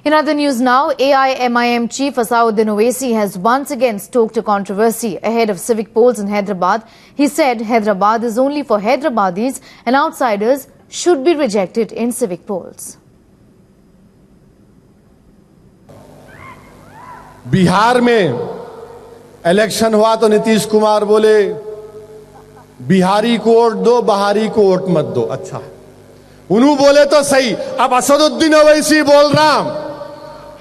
In other news now, AIMIM chief Asauddin Owaisi has once again stoked a controversy ahead of civic polls in Hyderabad. He said Hyderabad is only for Hyderabadis and outsiders should be rejected in civic polls. Bihar में election हुआ तो नीतीश कुमार बोले बिहारी को vote दो, बहारी को vote मत दो। अच्छा, उन्होंने बोले तो सही। अब असदुद्दीन ओवैसी बोल रहा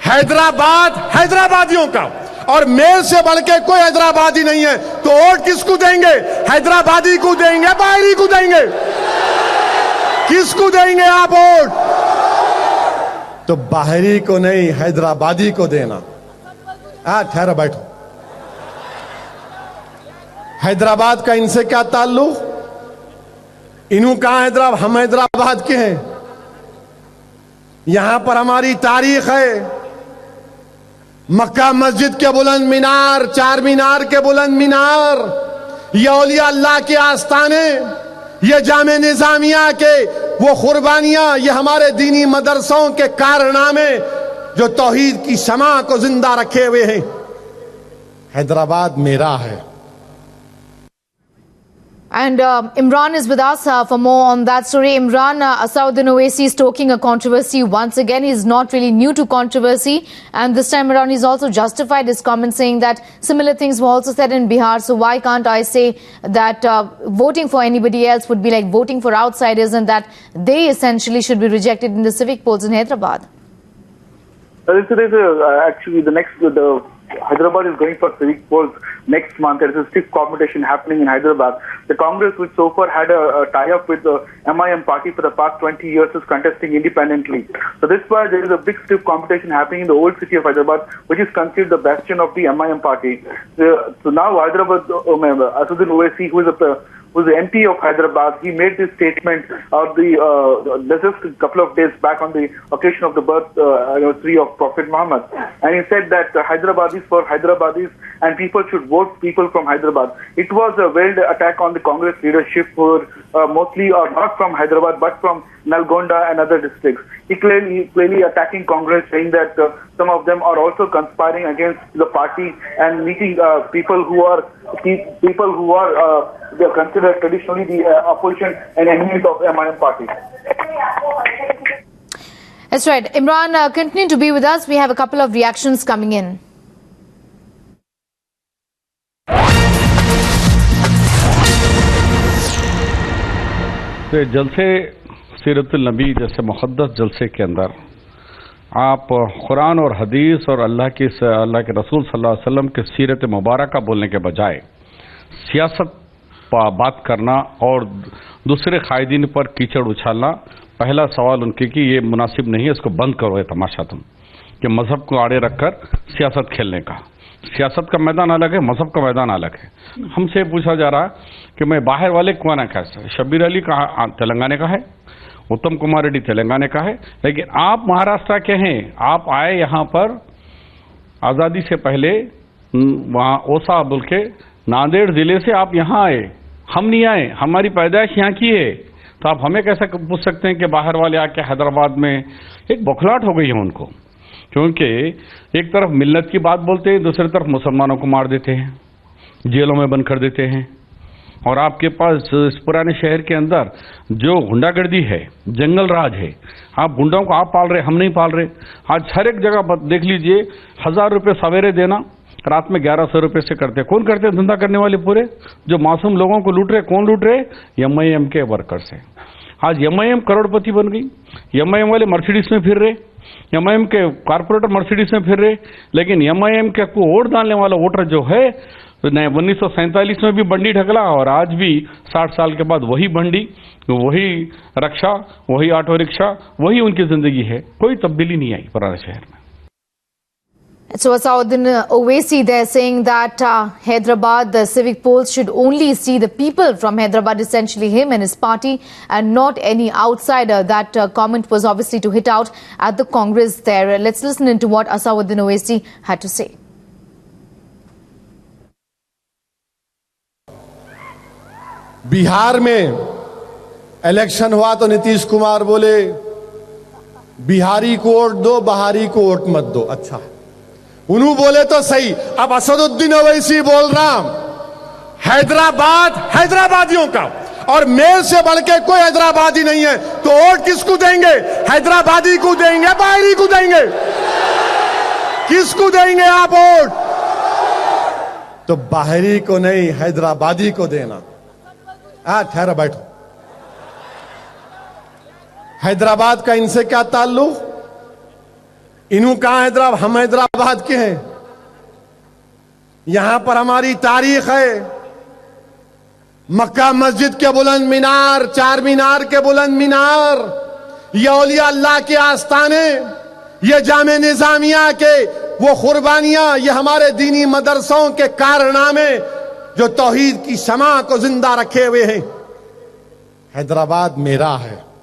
हैदराबाद हैदराबादियों का, और मेरे से बढ़ के कोई हैदराबादी नहीं है, तो वोट किसको देंगे? हैदराबादी को देंगे, बाहरी को देंगे? किसको देंगे आप वोट? तो बाहरी को नहीं, हैदराबादी को देना। ठहरो, बैठो। हैदराबाद का इनसे क्या ताल्लुक? इन्हों कहा हैदराबाद, हम हैदराबाद के हैं। यहां पर हमारी तारीख है। मक्का मस्जिद के बुलंद मीनार, चार मीनार के बुलंद मीनार, ये औलिया अल्लाह के आस्थाने, ये जामे निजामिया के वो कुर्बानियां, ये हमारे दीनी मदरसों के कारनामे जो तौहीद की शमा को जिंदा रखे हुए हैं। हैदराबाद मेरा है। And Imran is with us for more on that story. Imran, Asauddin Owaisi is stoking a controversy once again. He's not really new to controversy, and this time around he's also justified his comments, saying that similar things were also said in Bihar. So why can't I say that voting for anybody else would be like voting for outsiders, and that they essentially should be rejected in the civic polls in Hyderabad? Actually, the Hyderabad is going for civic polls next month. There is a stiff competition happening in Hyderabad. The Congress, which so far had a tie-up with the MIM party for the past 20 years, is contesting independently. So this why there is a big stiff competition happening in the old city of Hyderabad, which is considered the bastion of the MIM party. So now Hyderabad, Asauddin Owaisi, who is the MP of Hyderabad, he made this statement of just a couple of days back on the occasion of the birth anniversary of Prophet Muhammad. And he said that Hyderabad is for Hyderabadis and people should vote people from Hyderabad. It was a veiled attack on the Congress leadership who are mostly are not from Hyderabad but from Nalgonda and other districts. He clearly attacking Congress, saying that some of them are also conspiring against the party and meeting people who are they are considered traditionally the opposition and enemies of MIM party. That's right. Imran, continue to be with us. We have a couple of reactions coming in. तो जलसे सीरतुल नबी जैसे मुक़द्दस जलसे के अंदर आप कुरान और हदीस और अल्लाह के रसूल सल्लल्लाहु अलैहि वसल्लम के सीरत मुबारक का बोलने के बजाय सियासत बात करना और दूसरे कायदीन पर कीचड़ उछालना, पहला सवाल उनके कि ये मुनासिब नहीं है, इसको बंद करो। ये तमाशा तुम कि मजहब को आड़े रखकर सियासत खेलने का। सियासत का मैदान अलग है, मजहब का मैदान अलग है। हमसे पूछा जा रहा कि मैं बाहर वाले कौन है? कैसे? शब्बीर अली कहाँ तेलंगाना का है, उत्तम कुमार रेड्डी तेलंगाना का है, लेकिन आप महाराष्ट्र के हैं। आप आए यहाँ पर आज़ादी से पहले, वहाँ ओसा बोल के नांदेड़ जिले से आप यहाँ आए, हम नहीं आए, हमारी पैदाइश यहाँ की है। तो आप हमें कैसे पूछ सकते हैं कि बाहर वाले आके हैदराबाद में? एक बौखलाहट हो गई है उनको, क्योंकि एक तरफ मिल्लत की बात बोलते हैं, दूसरी तरफ मुसलमानों को मार देते हैं, जेलों में बंद कर देते हैं। और आपके पास इस पुराने शहर के अंदर जो गुंडागर्दी है, जंगल राज है, आप गुंडों को आप पाल रहे, हम नहीं पाल रहे। आज हर एक जगह देख लीजिए, 1000 रुपये सवेरे देना, रात में 1100 रुपये से करते। कौन करते? धंधा करने वाले पूरे, जो मासूम लोगों को लूट रहे। कौन लूट रहे? MIM के वर्कर्स है। आज MIM करोड़पति बन गई। MIM वाले मर्सिडीज में फिर रहे, MIM के कारपोरेटर मर्सिडीज में फिर रहे, लेकिन MIM के को वोट डालने वाला वोटर जो है, 1947 में भी बंडी ढकला और आज भी 60 साल के बाद वही बंडी, वही रक्षा, वही ऑटो रिक्शा, वही उनकी जिंदगी है। कोई तब्दीली नहीं आई पुराने शहर में। So Asauddin Owaisi there saying that Hyderabad, the civic polls should only see the people from Hyderabad, essentially him and his party, and not any outsider. That comment was obviously to hit out at the Congress there. Let's listen into what Asauddin Owaisi had to say. Bihar में election हुआ तो नीतीश कुमार बोले बिहारी को vote दो, बहारी को vote मत दो। अच्छा, उन्होंने बोले तो सही। अब असदुद्दीन ओवैसी बोल रहा हूं, हैदराबाद हैदराबादियों का, और मेरे से बढ़ के कोई हैदराबादी नहीं है, तो वोट किसको देंगे? हैदराबादी को देंगे, बाहरी को देंगे? किसको देंगे आप वोट? तो बाहरी को नहीं, हैदराबादी को देना। ठहरो, बैठो। हैदराबाद का इनसे क्या ताल्लुक? इन्हों कहां हैदराबाद? हम हैदराबाद के हैं, यहां पर हमारी तारीख है। मक्का मस्जिद के बुलंद मीनार, चार मीनार के बुलंद मीनार, ये औलिया अल्लाह के आस्थाने, ये जामे निजामिया के वो कुर्बानियां, ये हमारे दीनी मदरसों के कारनामे जो तौहीद की शमा को जिंदा रखे हुए हैं। हैदराबाद मेरा है।